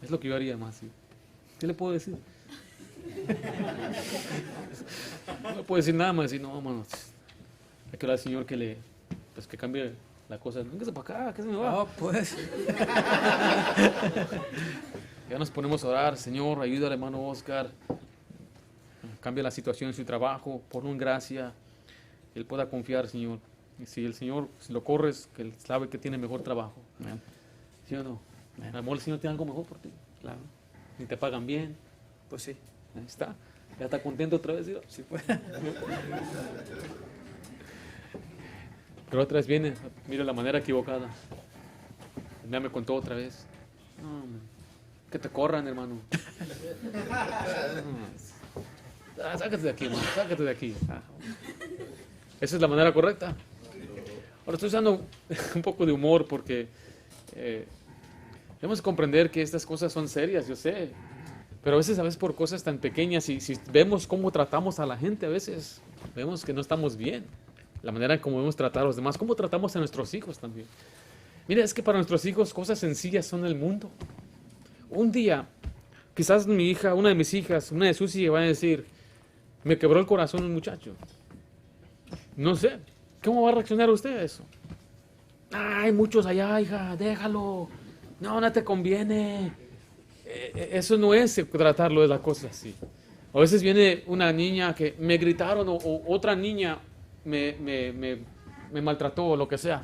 Es lo que yo haría más, ¿sí? ¿Qué le puedo decir? No le puedo decir nada más, decir, no, hermano, hay que orar al Señor que que cambie la cosa. Véngase para acá, ¿qué se me va? No, pues. Ya nos ponemos a orar, Señor, ayuda al hermano Oscar, cambia la situación en su trabajo, ponlo en gracia, él pueda confiar, Señor. Y si el Señor, si lo corres, que él sabe que tiene mejor trabajo. Amén. ¿Sí o no? Amén. A lo mejor el Señor tiene algo mejor por ti. Claro. Ni te pagan bien. Pues sí. Ahí está. Ya está contento otra vez, ¿sí? Sí, pues. Pero otra vez viene, mira la manera equivocada. Ya me contó otra vez. No, man, que te corran, hermano. Sácate de aquí, hermano, sácate de aquí. Esa es la manera correcta. Ahora estoy usando un poco de humor porque debemos comprender que estas cosas son serias, yo sé. Pero a veces por cosas tan pequeñas, y si vemos cómo tratamos a la gente, a veces vemos que no estamos bien. La manera en cómo debemos tratar a los demás, cómo tratamos a nuestros hijos también. Mira, es que para nuestros hijos cosas sencillas son el mundo. Un día, quizás mi hija, una de mis hijas, una de sus hijas va a decir, me quebró el corazón un muchacho. No sé, ¿cómo va a reaccionar usted a eso? Hay muchos allá, hija, déjalo. No te conviene. Eso no es tratarlo de las cosas así. A veces viene una niña que me gritaron o otra niña me maltrató o lo que sea.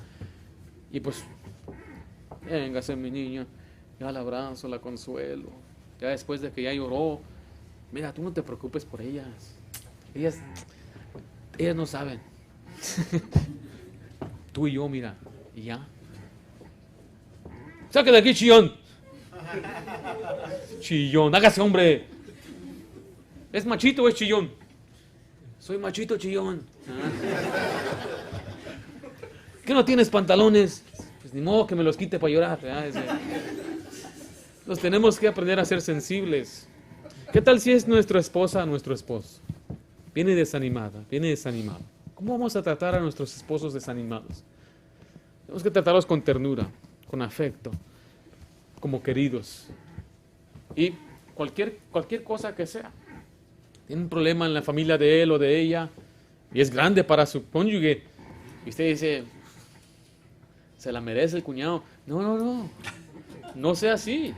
Y pues, véngase mi niña, ya la abrazo, la consuelo. Ya después de que ya lloró, mira, tú no te preocupes por ellas. Ellas no saben. Tú y yo, mira, y ya. Saque de aquí, chillón. Chillón, hágase hombre. ¿Es machito o es chillón? Soy machito chillón. ¿Qué no tienes pantalones? Pues ni modo que me los quite para llorar. Los tenemos que aprender a ser sensibles. ¿Qué tal si es nuestra esposa, nuestro esposo? Viene desanimada, viene desanimado. ¿Cómo vamos a tratar a nuestros esposos desanimados? Tenemos que tratarlos con ternura, con afecto, como queridos. Y cualquier cosa que sea. Tiene un problema en la familia de él o de ella y es grande para su cónyuge. Y usted dice, se la merece el cuñado. No sea así.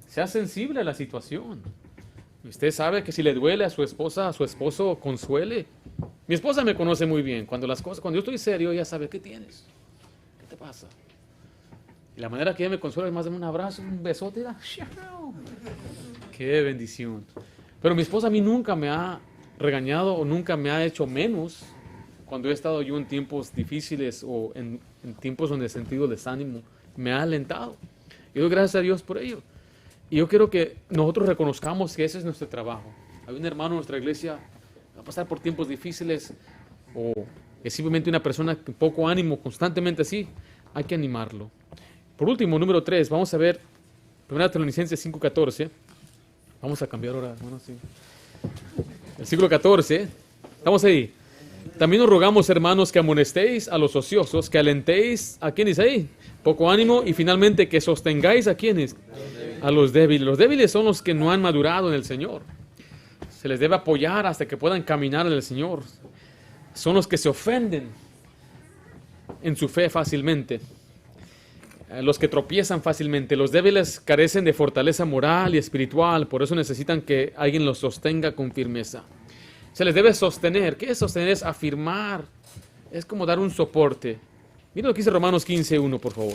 Sea sensible a la situación. Usted sabe que si le duele a su esposa, a su esposo, consuele. Mi esposa me conoce muy bien. Cuando yo estoy serio, ella sabe, ¿qué tienes? ¿Qué te pasa? Y la manera que ella me consuela es más de un abrazo, un besote. ¡Qué bendición! Pero mi esposa a mí nunca me ha regañado o nunca me ha hecho menos cuando he estado yo en tiempos difíciles o en tiempos donde he sentido desánimo. Me ha alentado. Y doy gracias a Dios por ello. Y yo quiero que nosotros reconozcamos que ese es nuestro trabajo. Hay un hermano en nuestra iglesia que va a pasar por tiempos difíciles o es simplemente una persona con poco ánimo, constantemente así. Hay que animarlo. Por último, número 3, vamos a ver 1 Tesalonicenses 5:14. Vamos a cambiar ahora, hermano, sí. El siglo 14, estamos ahí. También os rogamos, hermanos, que amonestéis a los ociosos, que alentéis a quienes ahí, poco ánimo, y finalmente que sostengáis a quienes, a los débiles. Los débiles son los que no han madurado en el Señor. Se les debe apoyar hasta que puedan caminar en el Señor. Son los que se ofenden en su fe fácilmente. Los que tropiezan fácilmente. Los débiles carecen de fortaleza moral y espiritual, por eso necesitan que alguien los sostenga con firmeza. Se les debe sostener. ¿Qué es sostener? Es afirmar. Es como dar un soporte. Miren lo que dice Romanos 15:1, por favor.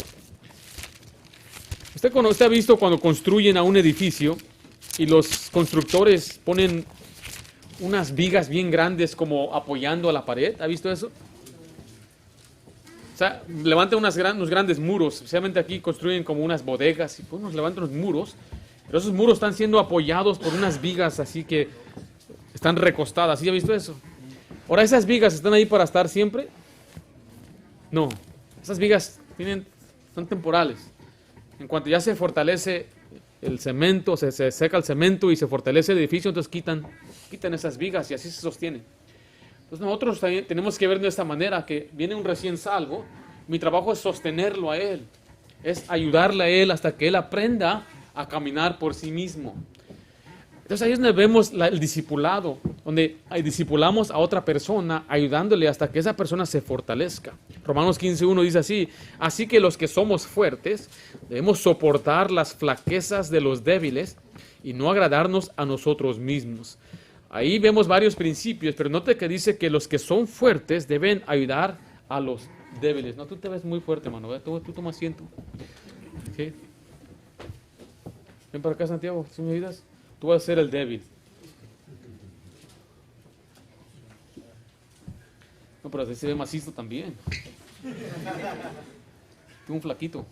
Usted ha visto cuando construyen a un edificio y los constructores ponen unas vigas bien grandes como apoyando a la pared. ¿Ha visto eso? O sea, levantan unos grandes muros, especialmente aquí construyen como unas bodegas y pues nos levantan unos muros, pero esos muros están siendo apoyados por unas vigas así que están recostadas. ¿Sí ha visto eso? Ahora, ¿esas vigas están ahí para estar siempre? No, esas vigas son temporales. En cuanto ya se fortalece el cemento, se seca el cemento y se fortalece el edificio, entonces quitan esas vigas y así se sostiene. Entonces nosotros también tenemos que ver de esta manera, que viene un recién salvo, mi trabajo es sostenerlo a él, es ayudarle a él hasta que él aprenda a caminar por sí mismo. Entonces ahí es donde vemos el discipulado, donde discipulamos a otra persona, ayudándole hasta que esa persona se fortalezca. Romanos 15:1 dice así: así que los que somos fuertes debemos soportar las flaquezas de los débiles y no agradarnos a nosotros mismos. Ahí vemos varios principios, pero note que dice que los que son fuertes deben ayudar a los débiles. No, tú te ves muy fuerte, hermano. Tú toma asiento. ¿Sí? Ven para acá, Santiago, si me ayudas. Tú vas a ser el débil. No, pero así se ve macizo también. Tú un flaquito.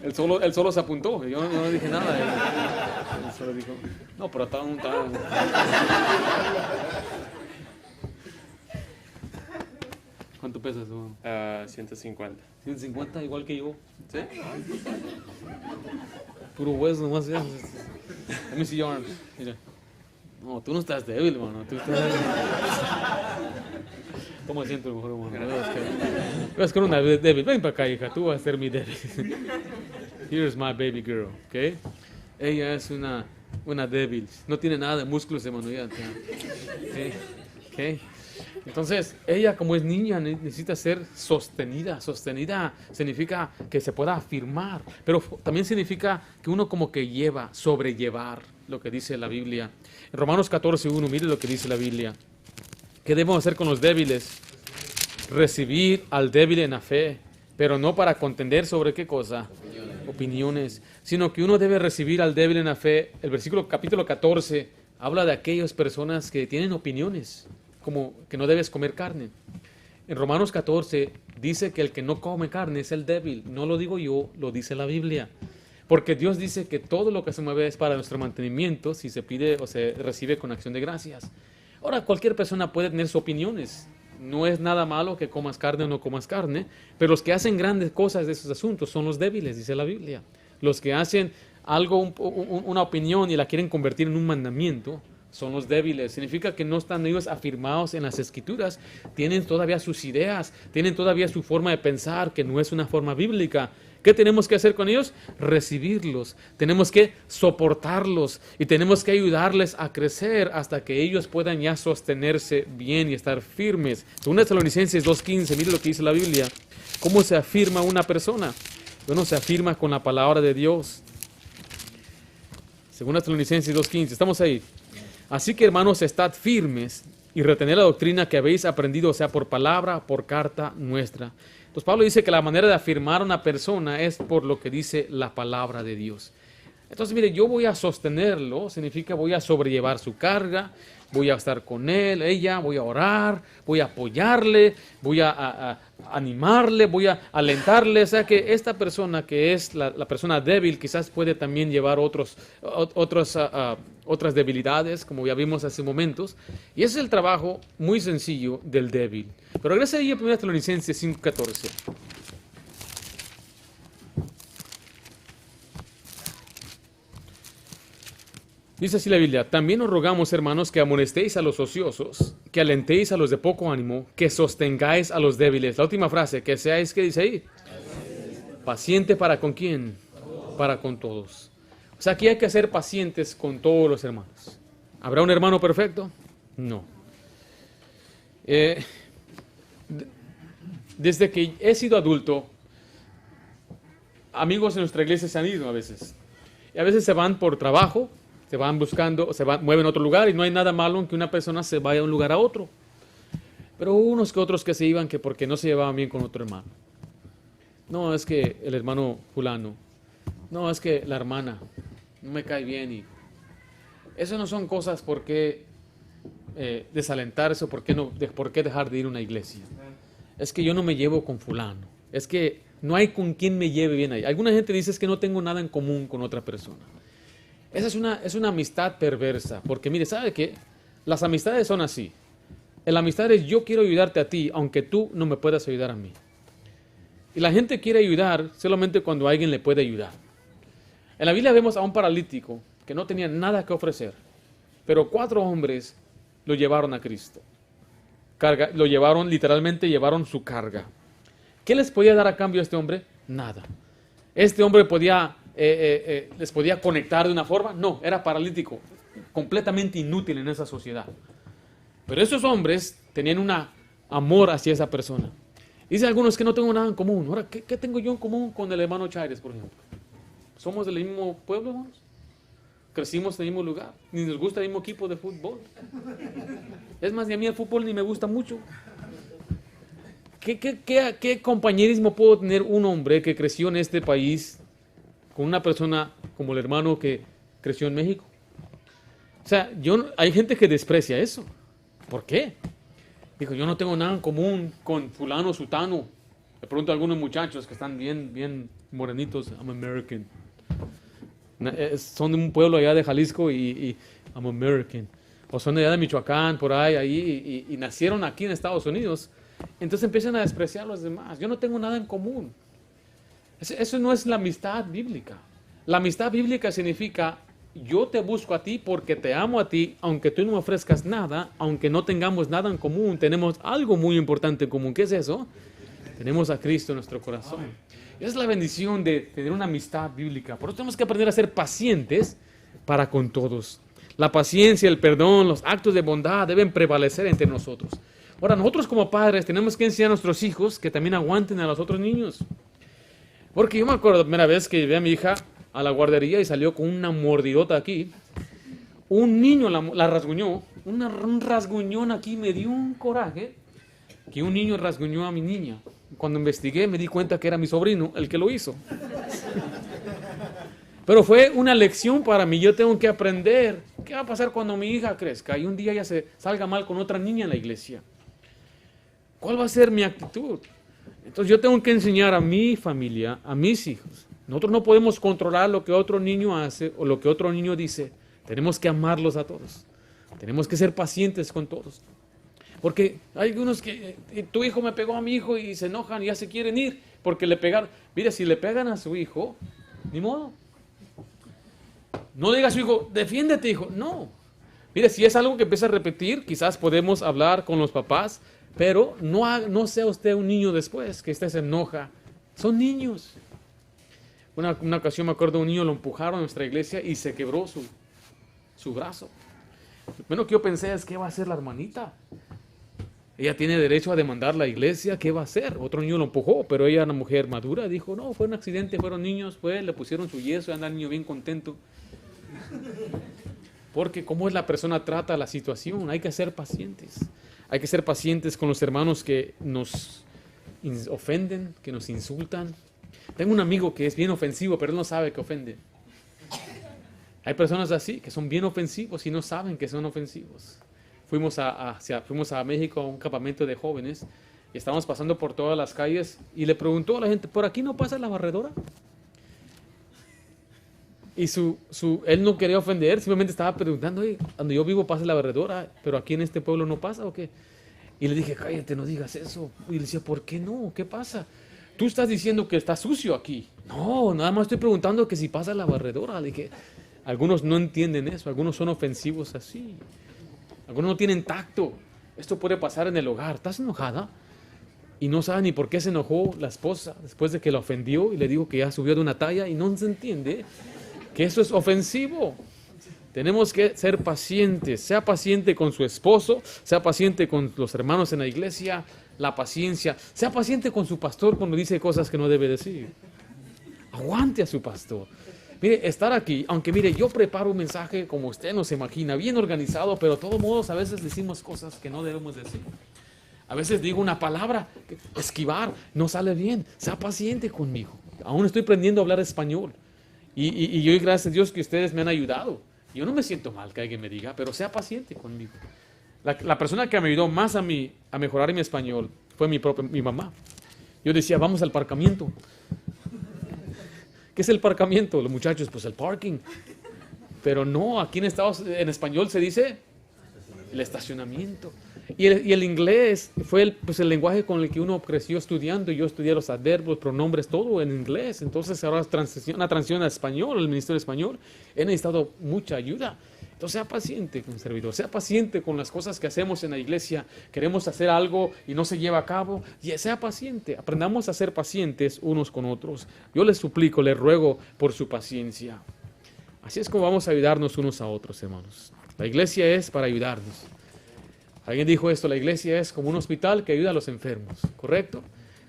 Él solo se apuntó, yo no dije nada. Él solo dijo, no, pero está. ¿Cuánto pesas, hermano? 150. 150, igual que yo. ¿Sí? Puro hueso nomás. Let me see your arms. Mira. No, tú no estás débil, hermano. Tú estás... Toma asiento, mejor hermano. Vas con una débil. Ven para acá, hija, tú vas a ser mi débil. Here's my baby girl, ¿ok? Ella es una débil. No tiene nada de músculos, hermano. ¿Ok? Entonces, ella como es niña necesita ser sostenida. Sostenida significa que se pueda afirmar, pero también significa que uno como que sobrellevar lo que dice la Biblia. En Romanos 14:1, mire lo que dice la Biblia. ¿Qué debemos hacer con los débiles? Recibir al débil en la fe, pero no para contender sobre qué cosa. Opiniones, sino que uno debe recibir al débil en la fe. El capítulo 14 habla de aquellas personas que tienen opiniones, como que no debes comer carne. En Romanos 14 dice que el que no come carne es el débil. No lo digo yo, lo dice la Biblia. Porque Dios dice que todo lo que se mueve es para nuestro mantenimiento si se pide o se recibe con acción de gracias. Ahora, cualquier persona puede tener sus opiniones. No es nada malo que comas carne o no comas carne, pero los que hacen grandes cosas de esos asuntos son los débiles, dice la Biblia. Los que hacen algo, una opinión y la quieren convertir en un mandamiento, son los débiles. Significa que no están ellos afirmados en las Escrituras, tienen todavía sus ideas, tienen todavía su forma de pensar, que no es una forma bíblica. ¿Qué tenemos que hacer con ellos? Recibirlos, tenemos que soportarlos y tenemos que ayudarles a crecer hasta que ellos puedan ya sostenerse bien y estar firmes. Según Tesalonicenses 2:15, mire lo que dice la Biblia. ¿Cómo se afirma una persona? Bueno, se afirma con la palabra de Dios. Según Tesalonicenses 2:15, estamos ahí. Así que, hermanos, estad firmes y retened la doctrina que habéis aprendido, sea por palabra, por carta nuestra. Entonces Pablo dice que la manera de afirmar a una persona es por lo que dice la palabra de Dios. Entonces, mire, yo voy a sostenerlo, significa voy a sobrellevar su carga, voy a estar con él, ella, voy a orar, voy a apoyarle, voy a animarle, voy a alentarle. O sea que esta persona que es la persona débil quizás puede también llevar otras debilidades, como ya vimos hace momentos. Y ese es el trabajo muy sencillo del débil. Pero regresa ahí a 1 Tesalonicenses 5:14. Dice así la Biblia: también os rogamos, hermanos, que amonestéis a los ociosos, que alentéis a los de poco ánimo, que sostengáis a los débiles. La última frase, que seáis, ¿qué dice ahí? Paciente para con quién, para con todos. O sea, aquí hay que ser pacientes con todos los hermanos. ¿Habrá un hermano perfecto? No. Desde que he sido adulto, amigos en nuestra iglesia se han ido a veces. Y a veces se van por trabajo, se van buscando, mueven a otro lugar, y no hay nada malo en que una persona se vaya de un lugar a otro. Pero unos que otros que se iban que porque no se llevaban bien con otro hermano. No, es que el hermano fulano. No, es que la hermana no me cae bien. Y eso no son cosas por qué desalentarse o por qué dejar de ir a una iglesia. Es que yo no me llevo con fulano. Es que no hay con quien me lleve bien ahí. Alguna gente dice es que no tengo nada en común con otra persona. Esa es una amistad perversa. Porque mire, ¿sabe qué? Las amistades son así. La amistad es yo quiero ayudarte a ti, aunque tú no me puedas ayudar a mí. Y la gente quiere ayudar solamente cuando alguien le puede ayudar. En la Biblia vemos a un paralítico que no tenía nada que ofrecer, pero 4 hombres lo llevaron a Cristo. Lo llevaron, literalmente llevaron su carga. ¿Qué les podía dar a cambio a este hombre? Nada. ¿Este hombre les podía conectar de una forma? No, era paralítico, completamente inútil en esa sociedad. Pero esos hombres tenían un amor hacia esa persona. Dicen algunos que no tengo nada en común. Ahora, ¿qué tengo yo en común con el hermano Chaires, por ejemplo? ¿Somos del mismo pueblo, hermanos? ¿Crecimos en el mismo lugar? ¿Ni nos gusta el mismo equipo de fútbol? Es más, ni a mí el fútbol ni me gusta mucho. ¿Qué compañerismo puedo tener un hombre que creció en este país con una persona como el hermano que creció en México? O sea, hay gente que desprecia eso. ¿Por qué? Dijo, yo no tengo nada en común con fulano, sutano. Le pregunto a algunos muchachos que están bien morenitos, I'm American. Son de un pueblo allá de Jalisco y I'm American. O son de allá de Michoacán, por ahí, y nacieron aquí en Estados Unidos. Entonces empiezan a despreciar a los demás. Yo no tengo nada en común. Eso no es la amistad bíblica. La amistad bíblica significa yo te busco a ti porque te amo a ti, aunque tú no me ofrezcas nada, aunque no tengamos nada en común, tenemos algo muy importante en común. ¿Qué es eso? Tenemos a Cristo en nuestro corazón. Es la bendición de tener una amistad bíblica. Por eso tenemos que aprender a ser pacientes para con todos. La paciencia, el perdón, los actos de bondad deben prevalecer entre nosotros. Ahora, nosotros como padres tenemos que enseñar a nuestros hijos que también aguanten a los otros niños. Porque yo me acuerdo la primera vez que llevé a mi hija a la guardería y salió con una mordidota aquí. Un niño la rasguñó, un rasguñón aquí, me dio un coraje que un niño rasguñó a mi niña. Cuando investigué me di cuenta que era mi sobrino el que lo hizo. Pero fue una lección para mí. Yo tengo que aprender qué va a pasar cuando mi hija crezca y un día ella se salga mal con otra niña en la iglesia. ¿Cuál va a ser mi actitud? Entonces yo tengo que enseñar a mi familia, a mis hijos. Nosotros no podemos controlar lo que otro niño hace o lo que otro niño dice. Tenemos que amarlos a todos. Tenemos que ser pacientes con todos. Porque hay unos que, tu hijo me pegó a mi hijo y se enojan y ya se quieren ir porque le pegaron. Mire, si le pegan a su hijo, ni modo. No diga a su hijo, defiéndete, hijo. No. Mire, si es algo que empieza a repetir, quizás podemos hablar con los papás, pero no sea usted un niño después, que usted se enoja. Son niños. Una ocasión me acuerdo de un niño, lo empujaron a nuestra iglesia y se quebró su brazo. Lo primero que yo pensé es, ¿qué va a hacer la hermanita? Ella tiene derecho a demandar la iglesia, ¿qué va a hacer? Otro niño lo empujó, pero ella, una mujer madura, dijo, no, fue un accidente, fueron niños, le pusieron su yeso y anda el niño bien contento. Porque cómo es la persona trata la situación, hay que ser pacientes. Hay que ser pacientes con los hermanos que nos ofenden, que nos insultan. Tengo un amigo que es bien ofensivo, pero él no sabe que ofende. Hay personas así, que son bien ofensivos y no saben que son ofensivos. Fuimos a México a un campamento de jóvenes y estábamos pasando por todas las calles y le preguntó a la gente, ¿por aquí no pasa la barredora? Y él no quería ofender, simplemente estaba preguntando, oye, donde yo vivo pasa la barredora, pero aquí en este pueblo no pasa ¿o qué? Y le dije, cállate, no digas eso. Y le decía, ¿por qué no? ¿Qué pasa? Tú estás diciendo que está sucio aquí. No, nada más estoy preguntando que si pasa la barredora. Le dije, algunos no entienden eso, algunos son ofensivos así. Algunos no tienen tacto. Esto puede pasar en el hogar. ¿Estás enojada? Y no sabe ni por qué se enojó la esposa después de que la ofendió y le dijo que ya subió de una talla y no se entiende que eso es ofensivo. Tenemos que ser pacientes. Sea paciente con su esposo, sea paciente con los hermanos en la iglesia, la paciencia. Sea paciente con su pastor cuando dice cosas que no debe decir. Aguante a su pastor. Mire, estar aquí, aunque mire, yo preparo un mensaje como usted no se imagina, bien organizado, pero de todos modos a veces decimos cosas que no debemos decir. A veces digo una palabra, esquivar, no sale bien. Sea paciente conmigo. Aún estoy aprendiendo a hablar español. Y yo, gracias a Dios que ustedes me han ayudado. Yo no me siento mal que alguien me diga, pero sea paciente conmigo. La persona que me ayudó más a mejorar mi español fue mi mamá. Yo decía, vamos al aparcamiento. ¿Qué es el aparcamiento? Los muchachos, pues el parking. Pero no, aquí en español se dice el estacionamiento. Y el inglés fue el lenguaje con el que uno creció estudiando. Yo estudié los adverbios, pronombres, todo en inglés. Entonces ahora una transición a español, el ministerio de español. He necesitado mucha ayuda. Entonces sea paciente con el servidor, sea paciente con las cosas que hacemos en la iglesia. Queremos hacer algo y no se lleva a cabo. Y sea paciente, aprendamos a ser pacientes unos con otros. Yo les suplico, les ruego por su paciencia. Así es como vamos a ayudarnos unos a otros, hermanos. La iglesia es para ayudarnos. Alguien dijo esto, la iglesia es como un hospital que ayuda a los enfermos, ¿correcto?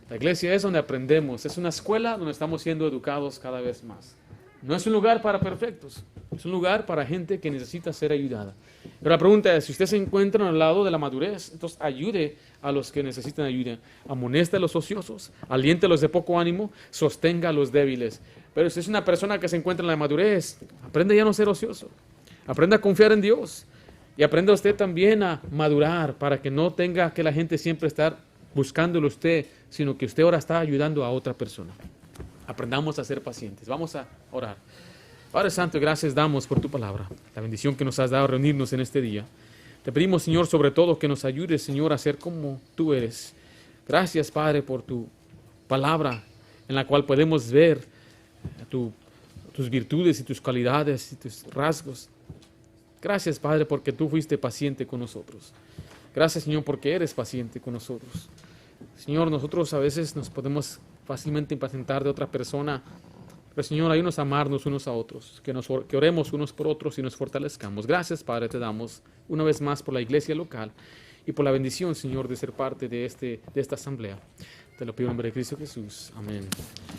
La iglesia es donde aprendemos, es una escuela donde estamos siendo educados cada vez más. No es un lugar para perfectos, es un lugar para gente que necesita ser ayudada. Pero la pregunta es, si usted se encuentra al lado de la madurez, entonces ayude a los que necesitan ayuda. Amoneste a los ociosos, aliente a los de poco ánimo, sostenga a los débiles. Pero si es una persona que se encuentra en la madurez, aprende ya a no ser ocioso, aprenda a confiar en Dios. Y aprenda usted también a madurar para que no tenga que la gente siempre estar buscándolo usted, sino que usted ahora está ayudando a otra persona. Aprendamos a ser pacientes. Vamos a orar. Padre Santo, gracias damos por tu palabra, la bendición que nos has dado a reunirnos en este día. Te pedimos, Señor, sobre todo que nos ayudes, Señor, a ser como tú eres. Gracias, Padre, por tu palabra en la cual podemos ver tu tus virtudes y tus cualidades y tus rasgos. Gracias, Padre, porque tú fuiste paciente con nosotros. Gracias, Señor, porque eres paciente con nosotros. Señor, nosotros a veces nos podemos fácilmente impacientar de otra persona, pero Señor, ayúdanos a amarnos unos a otros, que oremos unos por otros y nos fortalezcamos. Gracias, Padre, te damos una vez más por la iglesia local y por la bendición, Señor, de ser parte de esta asamblea. Te lo pido en nombre de Cristo Jesús. Amén.